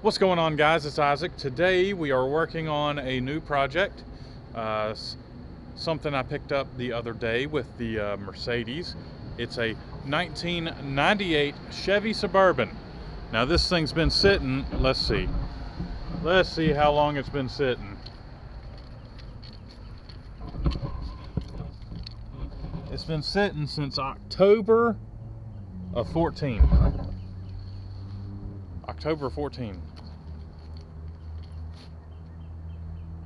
What's going on, guys? It's Isaac. Today we are working on a new project, something I picked up the other day with the Mercedes. It's a 1998 Chevy Suburban. Now this thing's been sitting, let's see how long it's been sitting. It's been sitting since October of 14. October 14.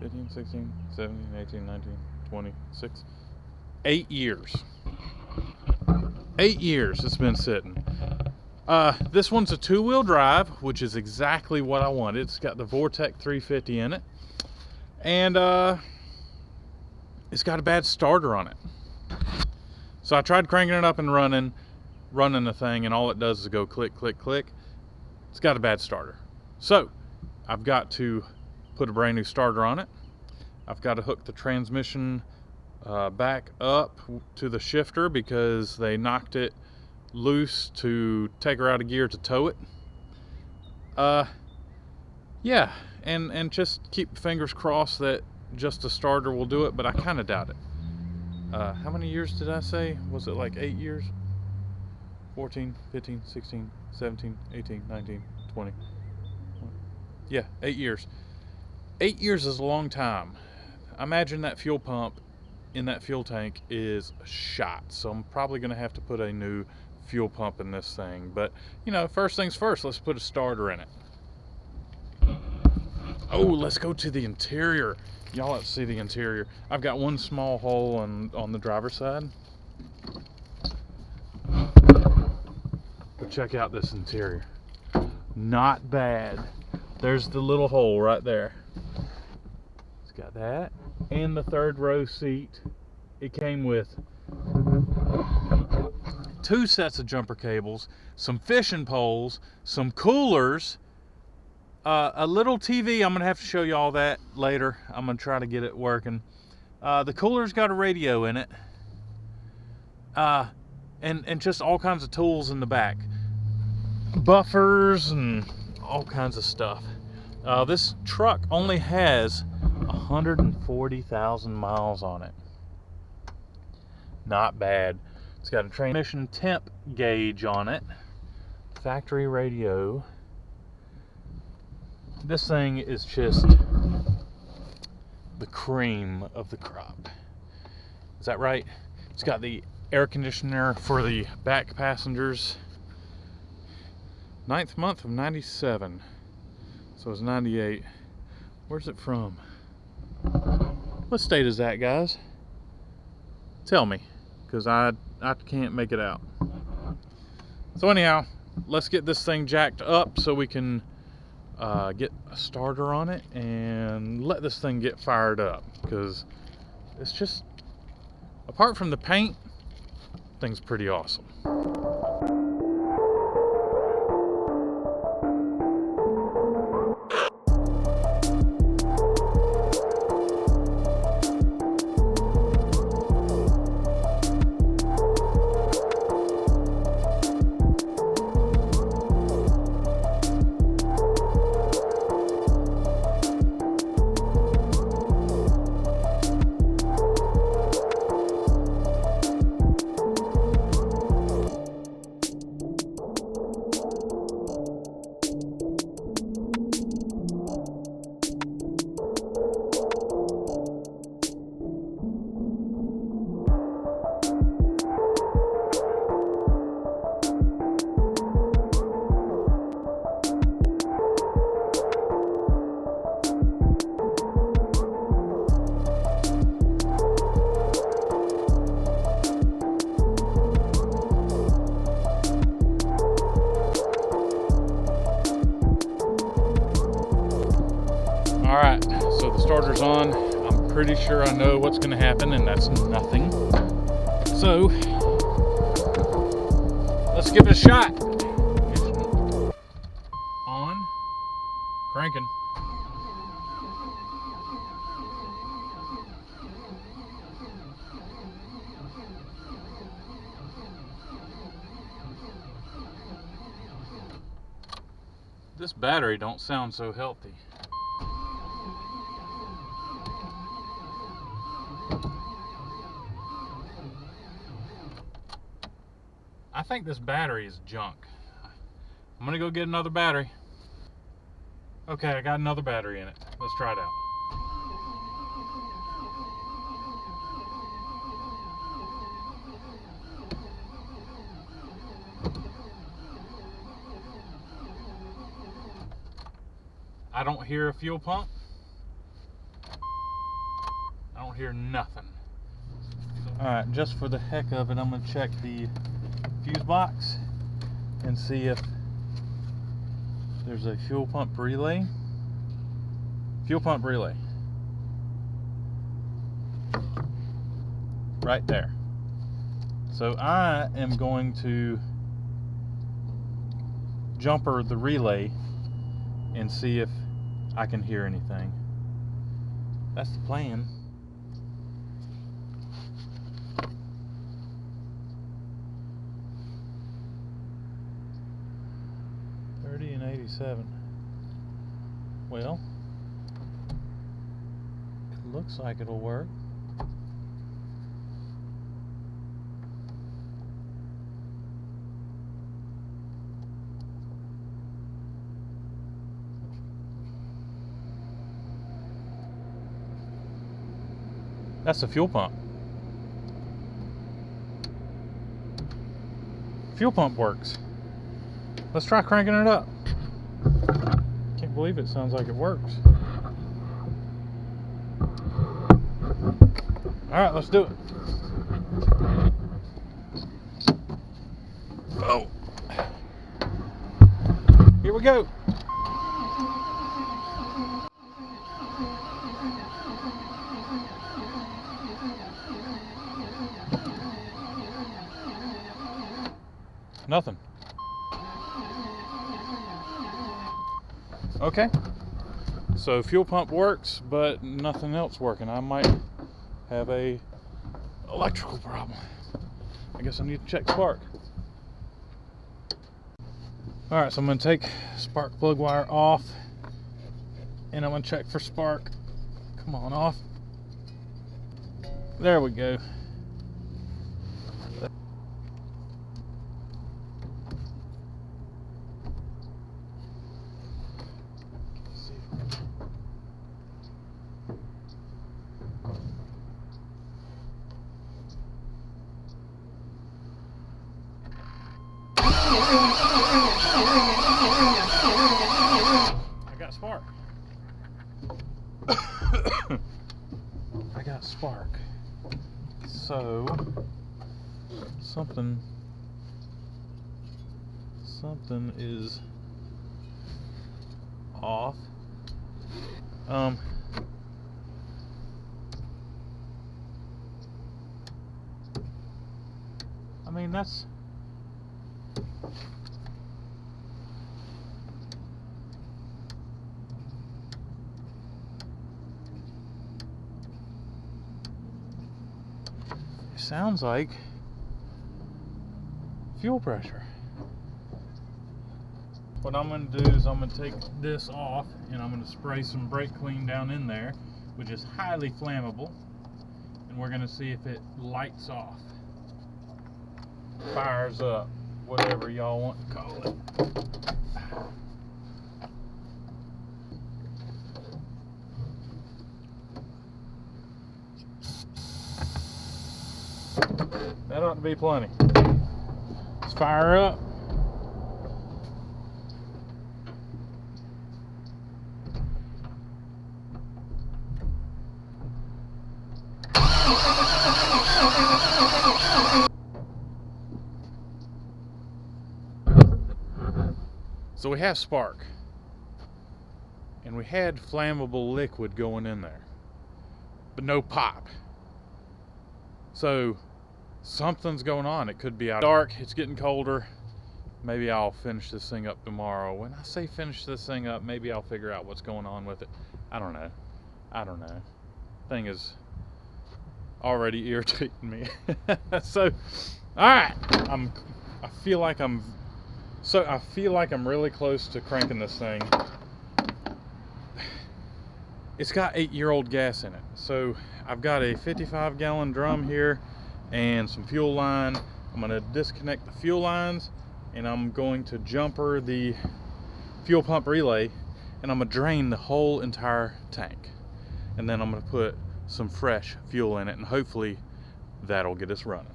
15, 16, 17, 18, 19, 20, 6, 8 years. 8 years it's been sitting. This one's a two-wheel drive, which is exactly what I wanted. It's got the Vortec 350 in it. And it's got a bad starter on it. So I tried cranking it up and running the thing, and all it does is go click, click, click. It's got a bad starter. So I've got to put a brand new starter on it. I've got to hook the transmission back up to the shifter because they knocked it loose to take her out of gear to tow it. Yeah, and just keep fingers crossed that just a starter will do it, but I kind of doubt it. How many years did I say? Was it like 8 years? 14, 15, 16, 17, 18, 19, 20. Yeah, 8 years. 8 years is a long time. Imagine that fuel pump in that fuel tank is shot. So I'm probably going to have to put a new fuel pump in this thing. But, you know, first things first, let's put a starter in it. Oh, let's go to the interior. Y'all let's see the interior. I've got one small hole on the driver's side. But check out this interior. Not bad. There's the little hole right there. It's got that. And the third row seat. It came with 2 sets of jumper cables, some fishing poles, some coolers, a little TV. I'm going to have to show you all that later. I'm going to try to get it working. The cooler's got a radio in it. And just all kinds of tools in the back. Buffers and all kinds of stuff. This truck only has 140,000 miles on it. Not bad. It's got a transmission temp gauge on it. Factory radio. This thing is just the cream of the crop. Is that right? It's got the air conditioner for the back passengers. 9th month of 97. So it's 98. Where's it from? What state is that, guys? Tell me, because I can't make it out. So anyhow, let's get this thing jacked up so we can get a starter on it and let this thing get fired up, because it's just, apart from the paint, thing's pretty awesome. Alright, so the starter's on. I'm pretty sure I know what's going to happen, and that's nothing. So, let's give it a shot. On. Cranking. This battery don't sound so healthy. I think this battery is junk. I'm gonna go get another battery. Okay, I got another battery in it. Let's try it out. I don't hear a fuel pump. I don't hear nothing. Alright, just for the heck of it, I'm going to check the fuse box and see if there's a fuel pump relay. Fuel pump relay. Right there. So I am going to jumper the relay and see if I can hear anything. That's the plan. And 87. Well, it looks like it'll work. That's the fuel pump. Fuel pump works. Let's try cranking it up. Can't believe it sounds like it works. Alright, let's do it. Oh. Here we go. Nothing. Okay, so fuel pump works, but nothing else working. I might have a electrical problem. I guess I need to check spark. All right, so I'm gonna take spark plug wire off, and I'm gonna check for spark. Come on, off. There we go. I got spark. I got spark. So something is off. I mean, that's sounds like fuel pressure. What I'm going to do is I'm going to take this off and I'm going to spray some brake clean down in there, which is highly flammable, and we're going to see if it lights off, fires up, whatever y'all want to call it. That ought to be plenty. Let's fire up. So we have spark, and we had flammable liquid going in there, but no pop. So something's going on. It could be out dark. It's getting colder. Maybe I'll finish this thing up tomorrow. When I say finish this thing up, maybe I'll figure out what's going on with it. I don't know. Thing is already irritating me. So, all right. I feel like I'm So I feel like I'm really close to cranking this thing. It's got 8-year-old gas in it. So I've got a 55-gallon drum here and some fuel line. I'm gonna disconnect the fuel lines and I'm going to jumper the fuel pump relay and I'm gonna drain the whole entire tank. And then I'm gonna put some fresh fuel in it and hopefully that'll get us running.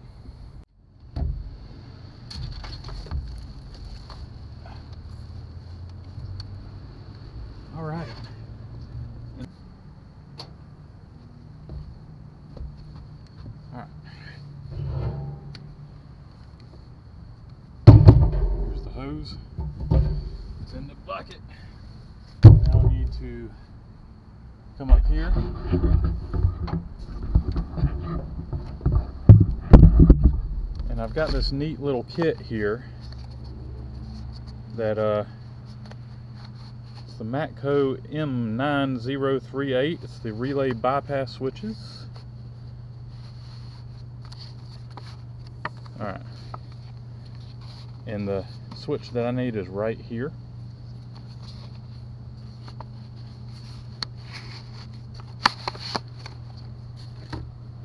All right. All right. Here's the hose. It's in the bucket. Now I need to come up here. And I've got this neat little kit here that it's the Matco M9038. It's the relay bypass switches. Alright. And the switch that I need is right here.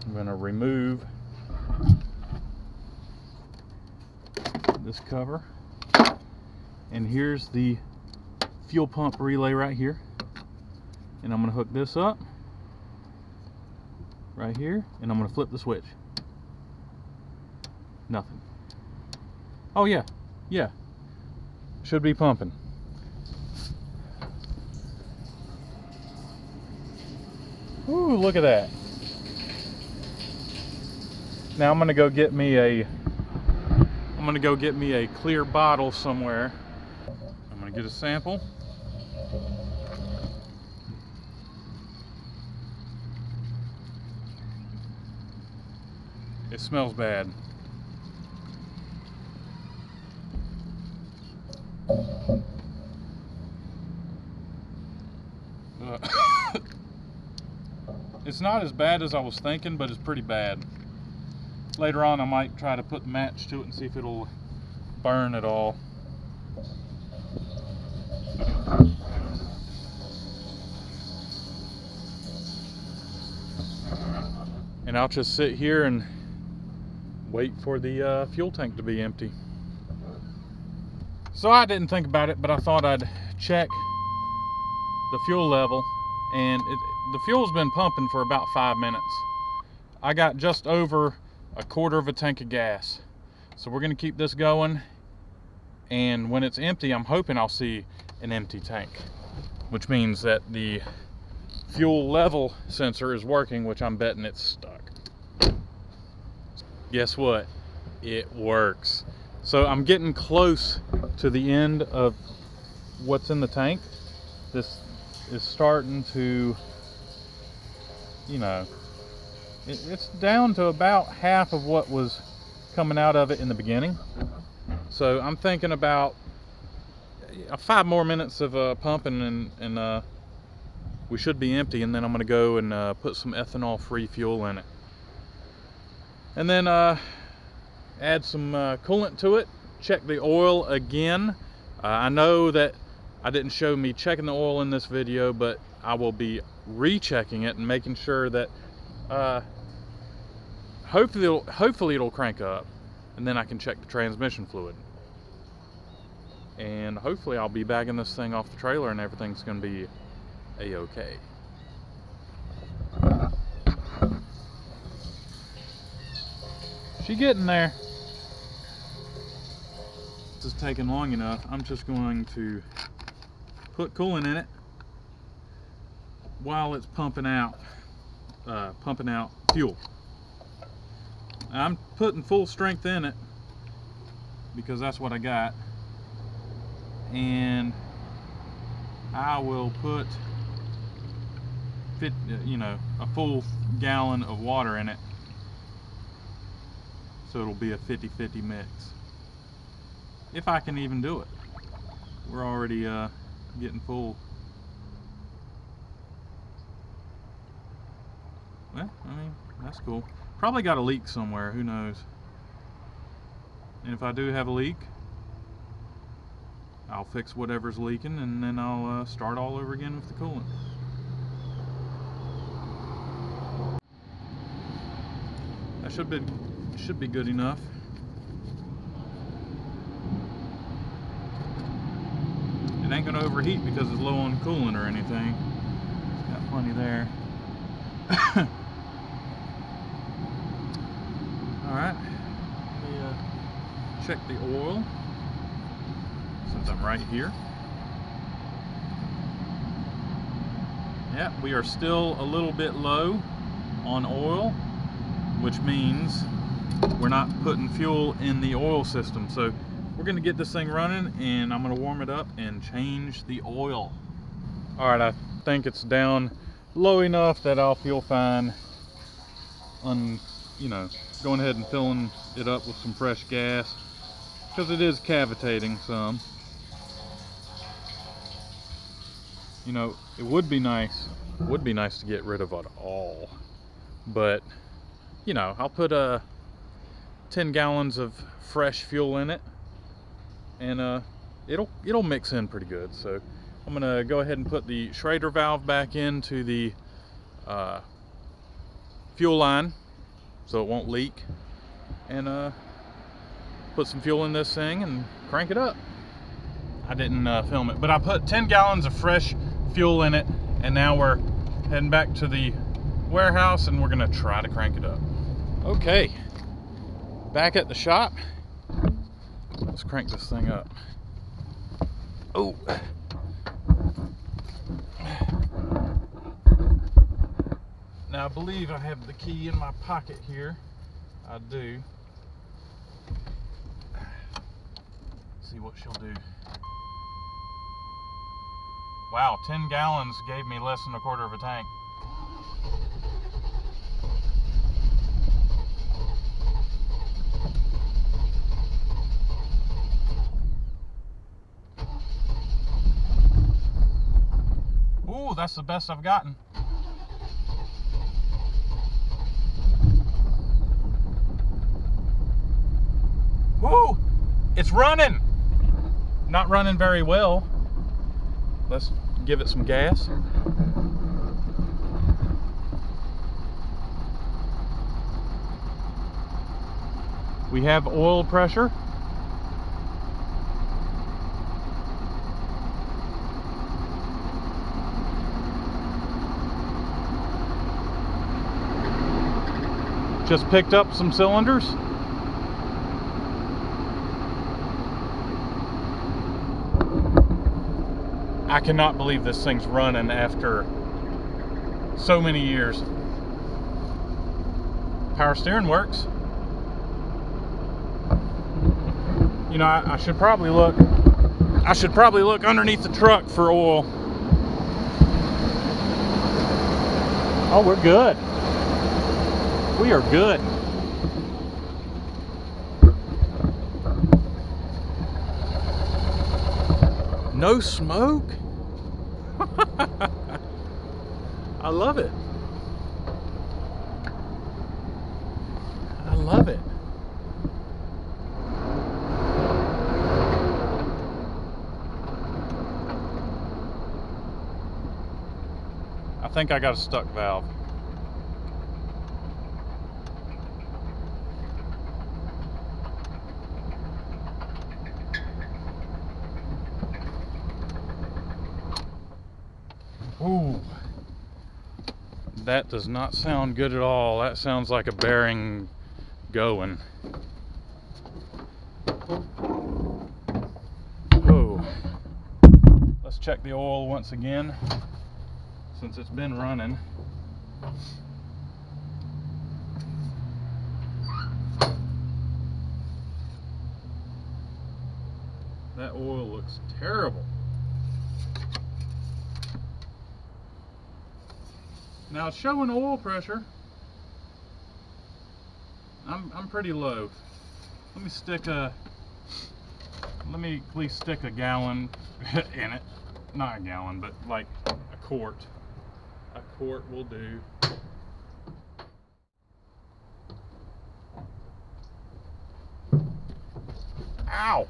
I'm going to remove this cover. And here's the fuel pump relay right here. And I'm going to hook this up right here. And I'm going to flip the switch. Nothing. Oh yeah, yeah. Should be pumping. Ooh, look at that. Now I'm gonna go get me a clear bottle somewhere. I'm gonna get a sample. It smells bad. It's not as bad as I was thinking, but it's pretty bad. Later on I might try to put the match to it and see if it'll burn at all. And I'll just sit here and wait for the fuel tank to be empty. So I didn't think about it, but I thought I'd check the fuel level, and the fuel's been pumping for about 5 minutes. I got just over a quarter of a tank of gas. So we're gonna keep this going, and when it's empty, I'm hoping I'll see an empty tank, which means that the fuel level sensor is working, which I'm betting it's stuck. Guess what? It works. So I'm getting close to the end of what's in the tank. This is starting to, you know, it's down to about half of what was coming out of it in the beginning. So I'm thinking about 5 more minutes of pumping and we should be empty, and then I'm gonna go and put some ethanol-free fuel in it. And then add some coolant to it, check the oil again. I know that I didn't show me checking the oil in this video, but I will be rechecking it and making sure that hopefully it'll crank up, and then I can check the transmission fluid. And hopefully I'll be bagging this thing off the trailer and everything's gonna be a-okay. She getting there. This is taking long enough. I'm just going to put coolant in it while it's pumping out fuel. I'm putting full strength in it because that's what I got, and I will put a full gallon of water in it, so it'll be a 50-50 mix, if I can even do it. We're already getting full. Well, I mean, that's cool. Probably got a leak somewhere, who knows. And if I do have a leak, I'll fix whatever's leaking, and then I'll start all over again with the coolant. That should be good enough. It ain't gonna overheat because it's low on coolant or anything. Got plenty there. Alright, let me check the oil since I'm right here. Yeah, we are still a little bit low on oil, which means we're not putting fuel in the oil system. So we're gonna get this thing running, and I'm gonna warm it up and change the oil. All right, I think it's down low enough that I'll feel fine on, going ahead and filling it up with some fresh gas, because it is cavitating some. It would be nice to get rid of it all, but I'll put 10 gallons of fresh fuel in it, and it'll mix in pretty good. So I'm gonna go ahead and put the Schrader valve back into the fuel line so it won't leak, and put some fuel in this thing and crank it up. I didn't film it, but I put 10 gallons of fresh fuel in it, and now we're heading back to the warehouse and we're gonna try to crank it up. Okay, back at the shop. Let's crank this thing up. Oh. Now I believe I have the key in my pocket here. I do. Let's see what she'll do. Wow, 10 gallons gave me less than a quarter of a tank. Ooh, that's the best I've gotten. Woo! It's running! Not running very well. Let's give it some gas. We have oil pressure. Just picked up some cylinders. I cannot believe this thing's running after so many years. Power steering works. I should probably look underneath the truck for oil. Oh, we're good. We are good. No smoke? I love it. I love it. I think I got a stuck valve. Ooh, that does not sound good at all. That sounds like a bearing going. Oh, let's check the oil once again, since it's been running. That oil looks terrible. Now it's showing oil pressure. I'm pretty low. Let me at least stick a gallon in it. Not a gallon, but like a quart. A quart will do. Ow!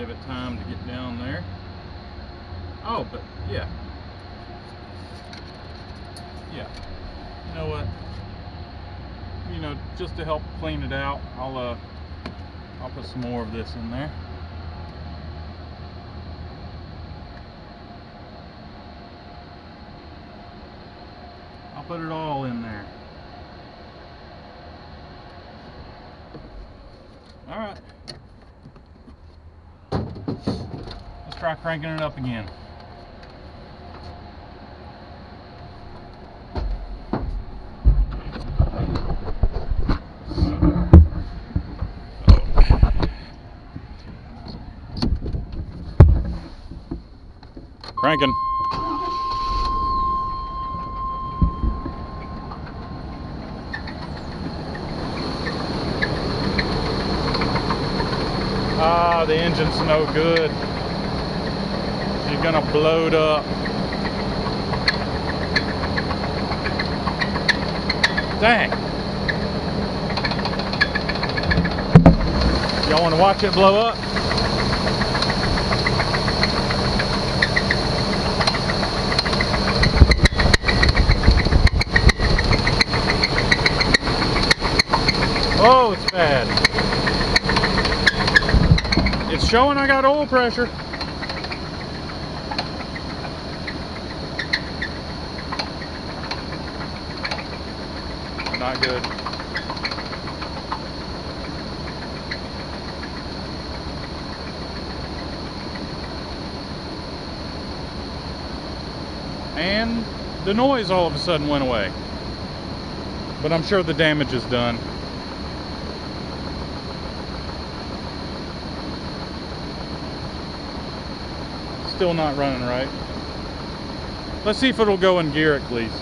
give it time to get down there. Oh, but yeah. Yeah. You know what? You know, just to help clean it out, I'll put some more of this in there. I'll put it all in there. All right. Let's try cranking it up again. Cranking. Ah, the engine's no good. She's gonna blow it up. Dang. Y'all wanna watch it blow up? Oh, it's bad. It's showing I got oil pressure. Not good. And the noise all of a sudden went away. But I'm sure the damage is done. Still not running right. Let's see if it'll go in gear at least.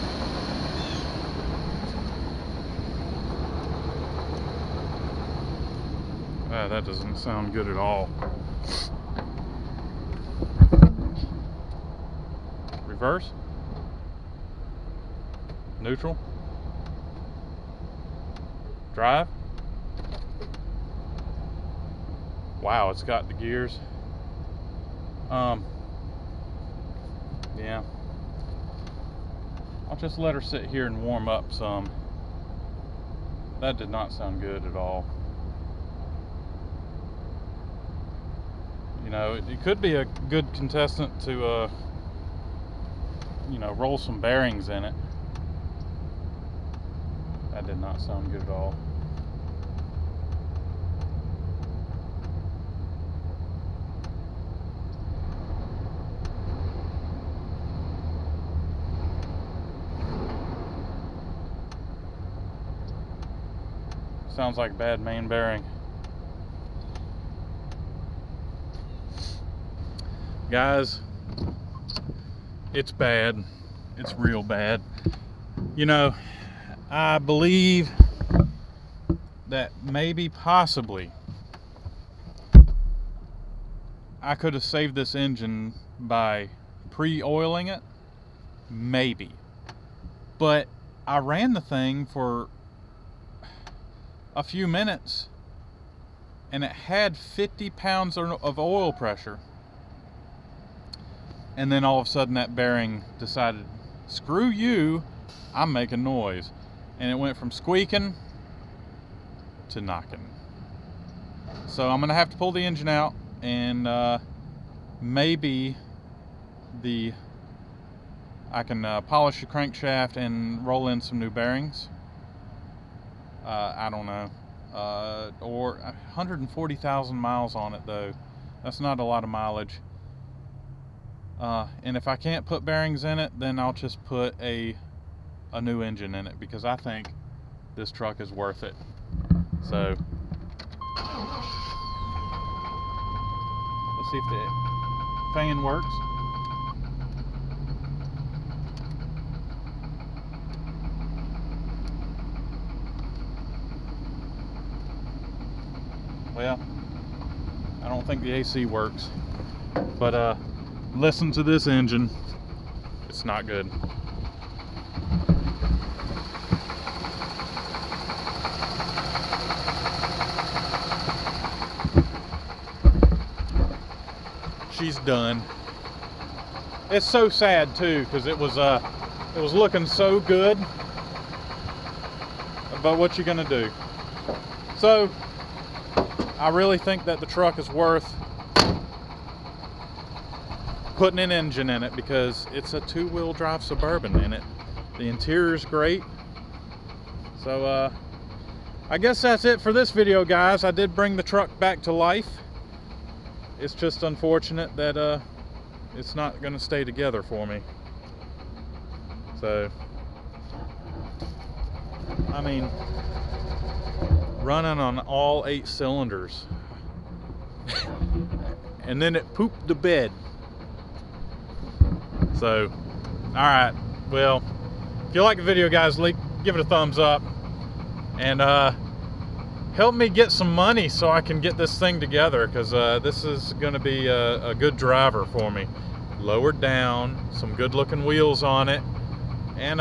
That doesn't sound good at all. Reverse. Neutral. Drive. Wow, it's got the gears. Yeah. I'll just let her sit here and warm up some. That did not sound good at all. You know, it could be a good contestant to, you know, roll some bearings in it. That did not sound good at all. Sounds like bad main bearing. Guys, it's bad. It's real bad. You know, I believe that maybe possibly I could have saved this engine by pre-oiling it. Maybe. But I ran the thing for a few minutes and it had 50 pounds of oil pressure, and then all of a sudden that bearing decided, screw you, I'm making noise, and it went from squeaking to knocking. So I'm gonna have to pull the engine out, and maybe I can polish the crankshaft and roll in some new bearings. I don't know, or 140,000 miles on it though. That's not a lot of mileage. And if I can't put bearings in it, then I'll just put a new engine in it, because I think this truck is worth it. So let's see if the fan works. Well, I don't think the AC works, but listen to this engine. It's not good. she's done. It's so sad too, because it was looking so good. But what you gonna do? So I really think that the truck is worth putting an engine in it, because it's a 2-wheel drive Suburban in it. The interior is great. So I guess that's it for this video, guys. I did bring the truck back to life. It's just unfortunate that it's not going to stay together for me. So I mean, running on all 8 cylinders and then it pooped the bed. So alright, well, if you like the video, guys, give it a thumbs up and help me get some money so I can get this thing together, because this is going to be a good driver for me. Lowered down, some good looking wheels on it, and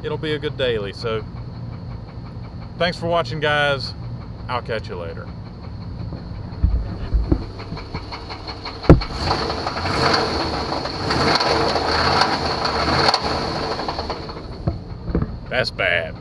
it'll be a good daily. So thanks for watching, guys. I'll catch you later. That's bad.